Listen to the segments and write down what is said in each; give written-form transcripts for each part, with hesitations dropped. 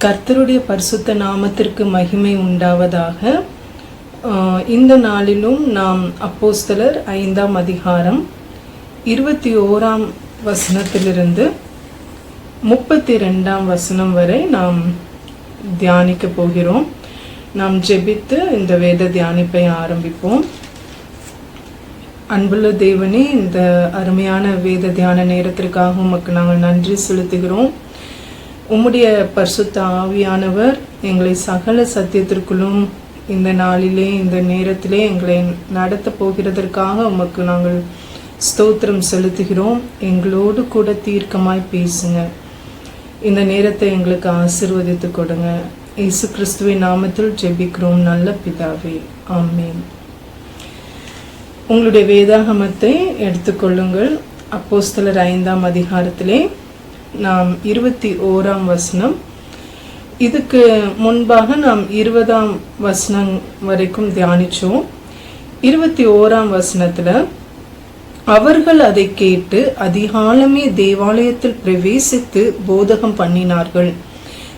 கர்த்தருடைய பரிசுத்த நாமத்திற்கு மகிமை உண்டாவதாக. இந்த நாளிலும் நாம் அப்போஸ்தலர் 5ஆம் அதிகாரம் 21ஆம் வசனத்திலிருந்து 32ஆம் வசனம் வரை நாம் தியானிக்க போகிறோம். நாம் ஜெபித்து இந்த வேத தியானிப்பை ஆரம்பிப்போம். அன்புள்ள தேவனே, இந்த அருமையான வேத தியான நேரத்திற்காக உமக்கு நாங்கள் நன்றி செலுத்துகிறோம். உம்முடைய பரிசுத்த ஆவியானவர் எங்களை சகல சத்தியத்திற்குள்ளும் இந்த நாளிலே இந்த நேரத்திலே எங்களை நடத்த போகிறதற்காக உமக்கு நாங்கள் ஸ்தோத்திரம் செலுத்துகிறோம். எங்களோடு கூட தீர்க்கமாய் பேசுங்க. இந்த நேரத்தை எங்களுக்கு ஆசீர்வதித்து கொடுங்க. இயேசு கிறிஸ்துவின் நாமத்தில் ஜெபிக்கிறோம் நல்ல பிதாவே, ஆமென். உங்களுடைய வேதாகமத்தை எடுத்துக்கொள்ளுங்கள். அப்போஸ்தலர் 5ஆம் அதிகாரத்திலே நாம் 21ஆம் வசனம், இதுக்கு முன்பாக நாம் 20ஆம் வசனம் வரைக்கும் தியானிச்சோம். 21ஆம் வசனத்துல அவர்கள் அதை கேட்டு அதிகாலமே தேவாலயத்தில் பிரவேசித்து போதகம் பண்ணினார்கள்.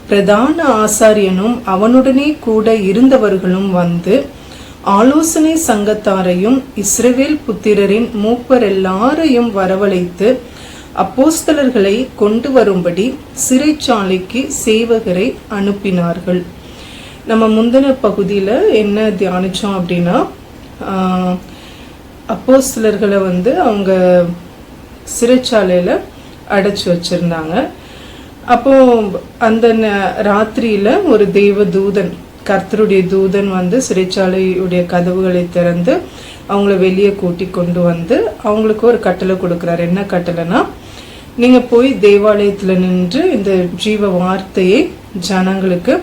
பிரதான ஆசாரியனும் அவனுடனே கூட இருந்தவர்களும் வந்து ஆலோசனை சங்கத்தாரையும் இஸ்ரவேல் புத்திரரின் மூப்பர் எல்லாரையும் வரவழைத்து அப்போஸ்தலர்களை கொண்டு வரும்படி சிறைச்சாலைக்கு சேவகரை அனுப்பினார்கள். நம்ம முந்தின பகுதியில் என்ன தியானிச்சோம் அப்படின்னா, அப்போஸ்தலர்களை அவங்க சிறைச்சாலையில் அடைச்சி வச்சிருந்தாங்க. அப்போ அந்த ராத்திரியில் ஒரு தெய்வ தூதன், கர்த்தருடைய தூதன் சிறைச்சாலையுடைய கதவுகளை திறந்து அவங்கள வெளியே கூட்டி கொண்டு வந்து அவங்களுக்கு ஒரு கட்டளை கொடுக்குறாரு. என்ன கட்டளைனா, நீங்க போய் தேவாலயத்துல நின்று இந்த ஜீவ வார்த்தையை ஜனங்களுக்கு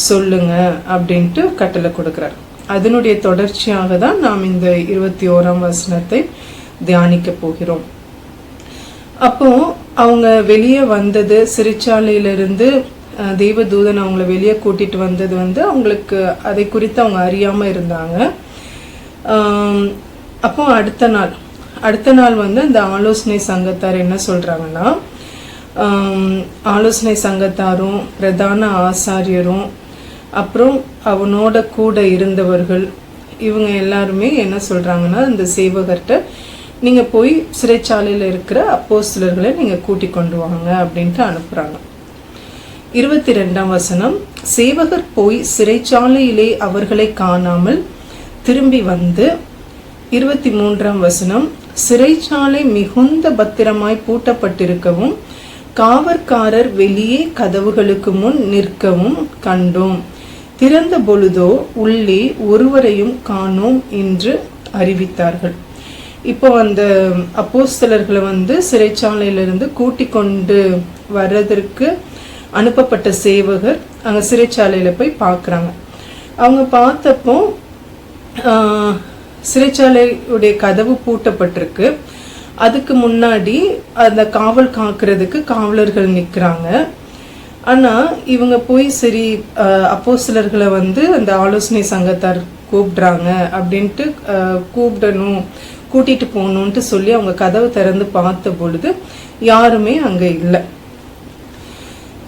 சொல்லுங்க அப்படின்ட்டு கட்டளை கொடுக்கிறார். அதனுடைய தொடர்ச்சியாக தான் நாம் இந்த 21ஆம் வசனத்தை தியானிக்க போகிறோம். அப்போ அவங்க வெளியே வந்தது, சிறைச்சாலையிலிருந்து தெய்வதூதன் அவங்கள வெளியே கூட்டிட்டு வந்தது அவங்களுக்கு அதை குறித்து அவங்க அறியாம இருந்தாங்க. அப்போ அடுத்த நாள் இந்த ஆலோசனை சங்கத்தார் என்ன சொல்றாங்கன்னா, ஆலோசனை சங்கத்தாரும் பிரதான ஆசாரியரும் அப்புறம் அவனோட கூட இருந்தவர்கள் இவங்க எல்லாருமே என்ன சொல்றாங்கன்னா, இந்த சேவகர்கிட்ட நீங்க போய் சிறைச்சாலையில இருக்கிற அப்போஸ்தலர்களை நீங்க கூட்டி கொண்டு வாங்க அப்படின்ட்டு அனுப்புறாங்க. 22ஆம் வசனம், சேவகர் போய் சிறைச்சாலையிலே அவர்களை காணாமல் திரும்பி வந்து 23ஆம் வசனம், சிறைச்சாலை மிகுந்த பத்திரமாய் பூட்டப்பட்டிருக்கவும் காவற்காரர் வெளியே கதவுகளுக்கு முன் நிற்கவும் கண்டோம். திறந்த பொழுதோ உள்ளே ஒருவரையும் காணோம் என்று அறிவித்தார்கள். இப்போ அந்த அப்போஸ்தலர்களை சிறைச்சாலையிலிருந்து கூட்டி கொண்டு வர்றதற்கு அனுப்பப்பட்ட சேவகர் அங்க சிறைச்சாலையில போய் பார்க்குறாங்க. அவங்க பார்த்தப்போ சிறைச்சாலையுடைய கதவு பூட்டப்பட்டிருக்கு. அதுக்கு முன்னாடி அந்த காவல் காக்கிறதுக்கு காவலர்கள் நிற்கிறாங்க. ஆனா இவங்க போய் சரி அப்போஸ்தலர்களை அந்த ஆலோசனை சங்கத்தார் கூப்பிடுறாங்க அப்படின்ட்டு கூப்பிடணும், கூட்டிட்டு போகணும்ட்டு சொல்லி அவங்க கதவு திறந்து பார்த்த பொழுது யாருமே அங்க இல்லை.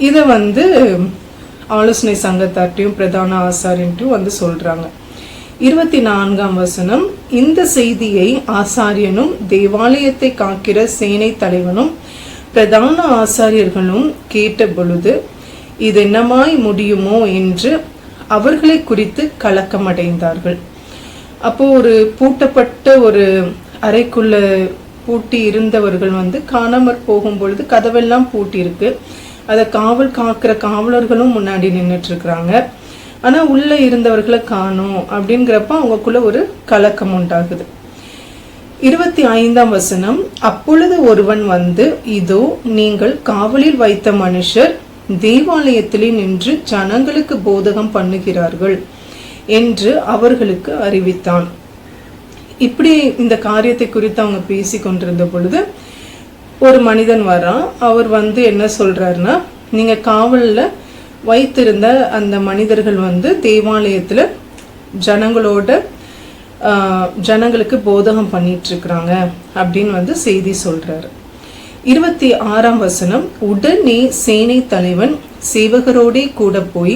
இத ஆலோசனை சங்கத்தார்ட்டையும் பிரதான ஆசாரியன்ட்டும் சொல்றாங்க. 24ஆம் வசனம், இந்த செய்தியை ஆசாரியனும் தேவாலயத்தை காக்கிற சேனை தலைவனும் பிரதான ஆசாரியர்களும் கேட்ட பொழுது இது என்னமாய் முடியுமோ என்று அவர்களை குறித்து கலக்கமடைந்தார்கள். அப்போ ஒரு பூட்டப்பட்ட ஒரு அறைக்குள்ள பூட்டி இருந்தவர்கள் காணாமற் போகும் பொழுது கதவெல்லாம் பூட்டி இருக்கு. அதை காவல் காக்கிற காவலர்களும் முன்னாடி நின்றுட்டு இருக்கிறாங்க. ஆனா உள்ள இருந்தவர்களை காணோம் அப்படிங்கிறப்ப அவங்களுக்குள்ள ஒரு கலக்கம் உண்டாகுது. 25ஆம் வசனம், அப்பொழுது ஒருவன் இதோ நீங்கள் காவலில் வைத்த மனுஷர் தேவாலயத்திலே நின்று ஜனங்களுக்கு போதகம் பண்ணுகிறார்கள் என்று அவர்களுக்கு அறிவித்தான். இப்படி இந்த காரியத்தை குறித்து அவங்க பேசி கொண்டிருந்த பொழுது ஒரு மனிதன் வரான். அவர் என்ன சொல்றாருன்னா, நீங்க காவல்ல வைத்திருந்த அந்த மனிதர்கள் தேவாலயத்துல ஜனங்களுக்கு போதகம் பண்ணிட்டு இருக்கிறாங்க அப்படின்னு செய்தி சொல்றாரு. 26ஆம் வசனம், உடனே சேனை தலைவன் சேவகரோடே கூட போய்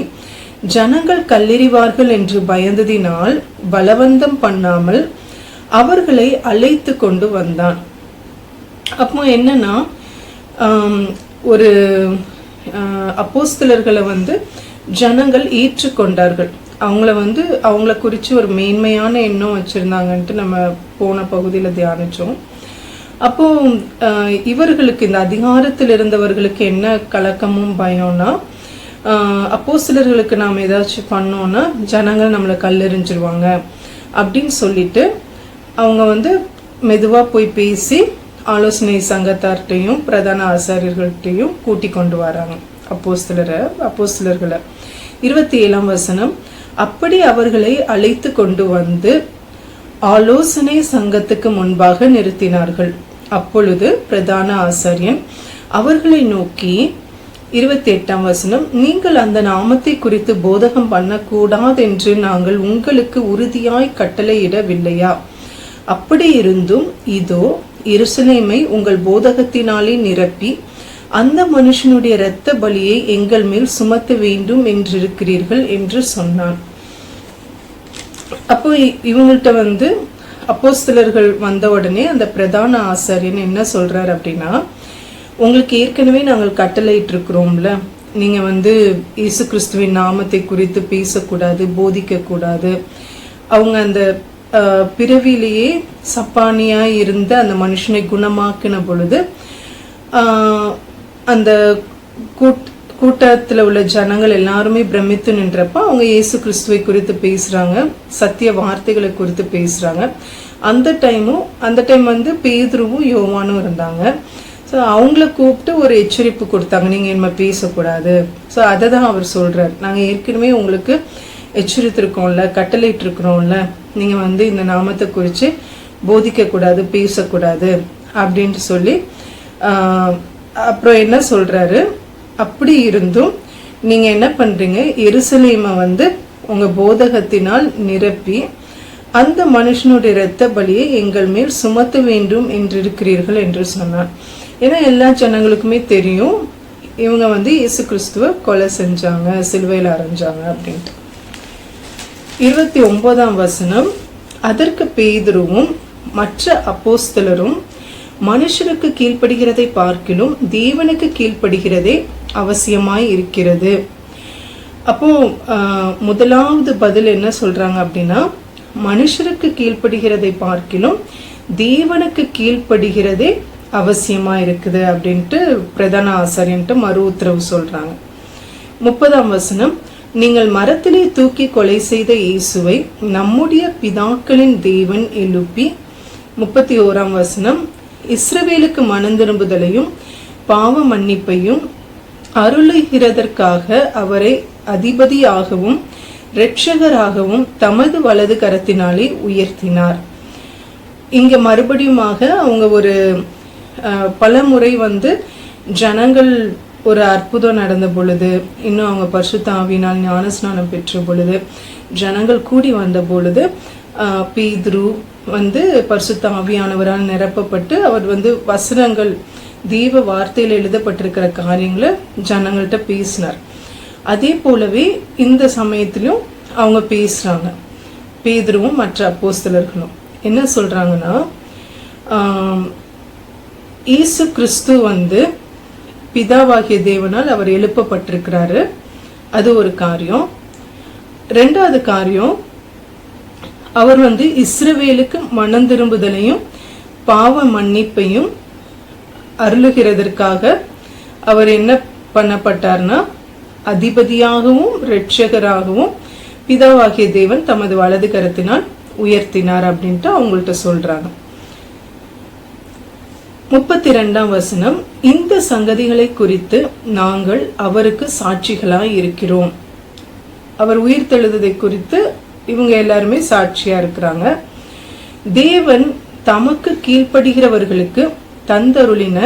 ஜனங்கள் கல்லெறிவார்கள் என்று பயந்ததினால் பலவந்தம் பண்ணாமல் அவர்களை அழைத்து கொண்டு வந்தான். அப்போ என்னன்னா, ஒரு அப்போஸ்தலர்களை ஜனங்கள் ஏற்றுக்கொண்டார்கள். அவங்கள குறித்து ஒரு மேன்மையான எண்ணம் வச்சிருந்தாங்கன்ட்டு நம்ம போன பகுதியில் தியானிச்சோம். அப்போ இவர்களுக்கு, இந்த அதிகாரத்தில் இருந்தவர்களுக்கு என்ன கலக்கமும் பயம்னா, அப்போஸ்தலர்களுக்கு நாம் ஏதாச்சும் பண்ணோம்னா ஜனங்கள் நம்மளை கல்லெறிஞ்சிருவாங்க அப்படின்னு சொல்லிட்டு அவங்க மெதுவாக போய் பேசி ஆலோசனை சங்கத்தார்ட்டையும் பிரதான ஆசாரியர்கள்ட்டையும் கூட்டி கொண்டு வராங்க அப்போஸ்தலர்களை. 27ஆம் வசனம், அப்படி அவர்களை அழைத்து கொண்டு வந்து ஆலோசனை சங்கத்துக்கு முன்பாக நிறுத்தினார்கள். அப்பொழுது பிரதான ஆசாரியன் அவர்களை நோக்கி, 28ஆம் வசனம், நீங்கள் அந்த நாமத்தை குறித்து போதகம் பண்ணக்கூடாதென்று நாங்கள் உங்களுக்கு உறுதியாய் கட்டளையிடவில்லையா? அப்படி இருந்தும் இதோ எருசலேமை உங்கள் போதகத்தினாலே நிரப்பி அந்த மனுஷனுடைய இரத்த பலியை எங்கள் மேல் சுமத்த வேண்டும் என்றிருக்கிறீர்கள் என்று சொன்னான். அப்போ இவங்கள்ட்ட அப்போஸ்தலர்கள் வந்த உடனே அந்த பிரதான ஆசாரியன் என்ன சொல்றாரு அப்படின்னா, உங்களுக்கு ஏற்கனவே நாங்கள் கட்டளையிட்டு இருக்கிறோம்ல, நீங்க இயேசு கிறிஸ்துவின் நாமத்தை குறித்து பேசக்கூடாது, போதிக்க கூடாது. அவங்க அந்த பிறவிலேயே சப்பானியா இருந்த அந்த மனுஷனை குணமாக்கின பொழுது அந்த கூட்டத்தில் உள்ள ஜனங்கள் எல்லாருமே பிரமித்து நின்றப்ப அவங்க இயேசு கிறிஸ்துவை குறித்து பேசுறாங்க, சத்திய வார்த்தைகளை குறித்து பேசுறாங்க. அந்த டைம் பேதுருவும் யோவானும் இருந்தாங்க. ஸோ அவங்கள கூப்பிட்டு ஒரு எச்சரிப்பு கொடுத்தாங்க, நீங்கள் இனிமே பேசக்கூடாது. ஸோ அதை தான் அவர் சொல்றார், நாங்கள் ஏற்கனவே உங்களுக்கு எச்சரித்திருக்கோம்ல, கட்டளையிட்டு இருக்கிறோம்ல, நீங்கள் இந்த நாமத்தை குறித்து போதிக்கக்கூடாது, பேசக்கூடாது அப்படின்ட்டு சொல்லி அப்புறம் என்ன சொல்றாரு, அப்படி இருந்தும் நீங்க என்ன பண்றீங்க, எருசலேமை உங்க போதகத்தினால் நிரப்பி அந்த மனுஷனுடைய இரத்த பலியை எங்கள் மேல் சுமத்த வேண்டும் என்றிருக்கிறீர்கள் என்று சொன்னார். ஏன்னா எல்லா ஜனங்களுக்குமே தெரியும் இவங்க இயேசு கிறிஸ்துவ கொலை செஞ்சாங்க, சிலுவையில் அரைஞ்சாங்க அப்படின்ட்டு. 29ஆம் வசனம், அதற்கு பேதுருவும் மற்ற அப்போஸ்தலரும் மனுஷருக்கு கீழ்ப்படுகிறதை பார்க்கிலும் தேவனுக்கு கீழ்ப்படுகிறதே அவசியமாய் இருக்கிறது. அப்போ முதலாவது பதில் என்ன சொல்றாங்க அப்படின்னா, மனுஷருக்கு கீழ்ப்படுகிறதை பார்க்கிலும் தேவனுக்கு கீழ்ப்படுகிறதே அவசியமா இருக்குது அப்படின்ட்டு பிரதான ஆசாரியன்ட்டு மறு உத்தரவு சொல்றாங்க. 30ஆம் வசனம், நீங்கள் மரத்திலே தூக்கி கொலை செய்த இயேசுவை நம்முடைய பிதாக்களின் தேவன் எழுப்பி. 31ஆம் வசனம், இஸ்ரவேலுக்கு மனந்திரும்புதலையும் பாவ மன்னிப்பையும் அருளுகிறதற்காக அவரை அதிபதியாகவும் இரட்சகராகவும் தமது வலது கரத்தினாலே உயர்த்தினார். இங்க மறுபடியுமாக அவங்க ஒரு பல முறை ஜனங்கள் ஒரு அற்புதம் நடந்த பொழுது, இன்னும் அவங்க பரிசுத்த ஆவியினால் ஞானஸ்நானம் பெற்ற பொழுது, ஜனங்கள் கூடி வந்த பொழுது பேதுரு பரிசுத்த ஆவியானவரால் நிரப்பப்பட்டு அவர் வசனங்கள் தேவ வார்த்தையில் எழுதப்பட்டிருக்கிற காரியங்களை ஜனங்கள்கிட்ட பேசினார். அதே போலவே இந்த சமயத்திலும் அவங்க பேசுறாங்க. பேதுருவும் மற்ற அப்போஸ்தலர்களும் என்ன சொல்றாங்கன்னா, இயேசு கிறிஸ்து பிதாவாகிய தேவனால் அவர் எழுப்பப்பட்டிருக்கிறாரு, அது ஒரு காரியம். ரெண்டாவது காரியம், அவர் இஸ்ரவேலுக்கு மனம் திரும்புதலையும் பாவ மன்னிப்பையும் அருளுகிறதற்காக அவர் என்ன பண்ணப்பட்டார்னா, அதிபதியாகவும் இரட்சகராகவும் பிதாவாகிய தேவன் தமது வலது கரத்தினால் உயர்த்தினார் அப்படின்ட்டு அவங்கள்ட்ட சொல்றாங்க. 32ஆம் வசனம், இந்த சங்கதிகளை குறித்து நாங்கள் அவருக்கு சாட்சிகளாய் இருக்கிறோம். அவர் உயிர்த்தெழுததை குறித்து இவங்க எல்லாருமே சாட்சியா இருக்கிறாங்க. தேவன் தமக்கு கீழ்ப்படுகிறவர்களுக்கு தந்தருளின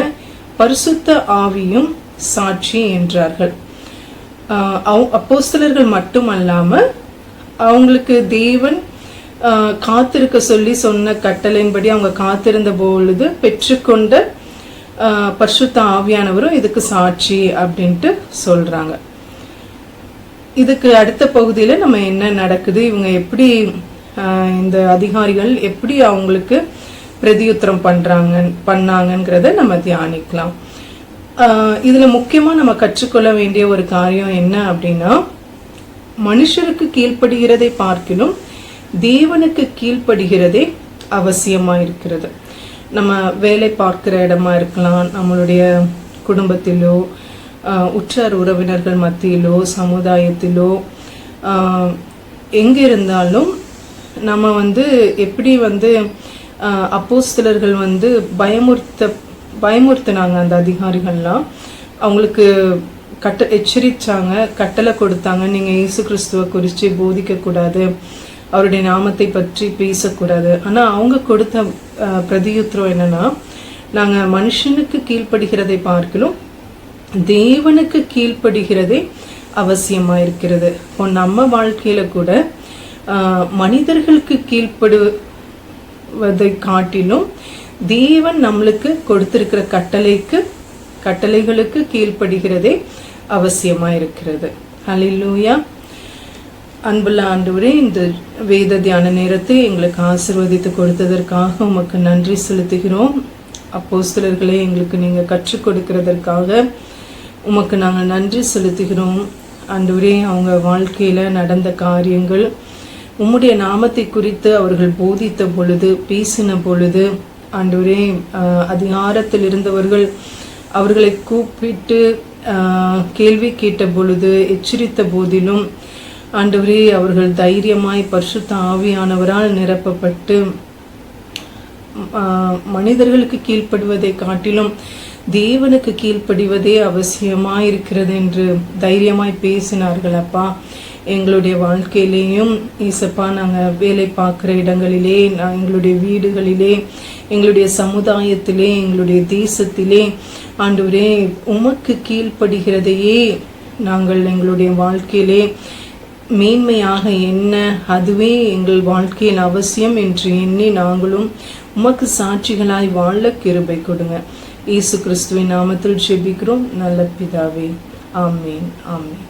பரிசுத்த ஆவியும் சாட்சி என்றார்கள். அப்போஸ்தலர்கள் மட்டுமல்லாம அவங்களுக்கு தேவன் காத்திருக்க சொல்லி சொன்ன கட்டளையின்படி அவங்க காத்திருந்த பொழுது பெற்றுக்கொண்ட பரிசுத்த ஆவியானவரும் இதுக்கு சாட்சி அப்படின்ட்டு சொல்றாங்க. இதுக்கு அடுத்த பகுதியில நம்ம என்ன நடக்குது, இவங்க எப்படி இந்த அதிகாரிகள் எப்படி அவங்களுக்கு பிரதியுத்தரம் பண்ணாங்கங்கிறத நம்ம தியானிக்கலாம். இதுல முக்கியமா நம்ம கற்றுக்கொள்ள வேண்டிய ஒரு காரியம் என்ன அப்படின்னா, மனுஷருக்கு கீழ்ப்படுகிறதை பார்க்கிலும் தேவனுக்கு கீழ்ப்படுகிறதே அவசியமா இருக்கிறது. நம்ம வேலை பார்க்கிற இடமா இருக்கலாம், நம்மளுடைய குடும்பத்திலோ உற்றார் உறவினர்கள் மத்தியிலோ சமுதாயத்திலோ எங்க இருந்தாலும் நம்ம எப்படி அப்போஸ்தலர்கள் பயமுறுத்தினாங்க. அந்த அதிகாரிகள்லாம் அவங்களுக்கு எச்சரிச்சாங்க, கட்டளை கொடுத்தாங்க, நீங்க இயேசு கிறிஸ்துவை குறித்து போதிக்க கூடாது, அவருடைய நாமத்தை பற்றி பேசக்கூடாது. ஆனா அவங்க கொடுத்த பிரதியுத்தரம் என்னன்னா, நாங்க மனுஷனுக்கு கீழ்ப்படுகிறதை பார்க்கலும் தேவனுக்கு கீழ்ப்படுகிறதே அவசியமா இருக்கிறது. இப்போ நம்ம வாழ்க்கையில கூட மனிதர்களுக்கு கீழ்ப்படுவதை காட்டிலும் தேவன் நம்மளுக்கு கொடுத்திருக்கிற கட்டளைகளுக்கு கீழ்ப்படுகிறதே அவசியமா இருக்கிறது. ஹல்லேலூயா. அன்புள்ள ஆண்டவரே, இந்த வேத தியான நேரத்தை எங்களுக்கு ஆசீர்வதித்து கொடுத்ததற்காக உமக்கு நன்றி செலுத்துகிறோம். அப்போஸ்தலர்களை எங்களுக்கு நீங்க கற்றுக் கொடுக்கிறதற்காக உமக்கு நாங்கள் நன்றி செலுத்துகிறோம். ஆண்டவரே, அவங்க வாழ்க்கையில நடந்த காரியங்கள் உம்முடைய நாமத்தை குறித்து அவர்கள் போதித்த பொழுது, பேசின பொழுது, ஆண்டவரே, அதிகாரத்தில் இருந்தவர்கள் அவர்களை கூப்பிட்டு கேள்வி கேட்ட பொழுது, எச்சரித்த போதிலும் ஆண்டவரே அவர்கள் தைரியமாய் பரிசுத்த ஆவியானவரால் நிரப்பப்பட்டு மனிதர்களுக்கு கீழ்ப்படுவதை காட்டிலும் தேவனுக்கு கீழ்ப்படிவதே அவசியமாயிருக்கிறது என்று தைரியமாய் பேசினார்கள். அப்பா, எங்களுடைய வாழ்க்கையிலேயும் ஈசப்பா, நாங்கள் வேலை பார்க்குற இடங்களிலே, எங்களுடைய வீடுகளிலே, எங்களுடைய சமுதாயத்திலே, எங்களுடைய தேசத்திலே ஆண்டவரே உமக்கு கீழ்ப்படுகிறதையே நாங்கள் எங்களுடைய வாழ்க்கையிலே மேன்மையாக என்ன, அதுவே எங்கள் வாழ்க்கையில் அவசியம் என்று எண்ணி நாங்களும் உமக்கு சாட்சிகளாய் வாழ கிருபை கொடுங்க. இயேசு கிறிஸ்துவின் நாமத்தில் ஜெபிக்கிறோம் நல்ல பிதாவே. ஆமேன், ஆமேன்.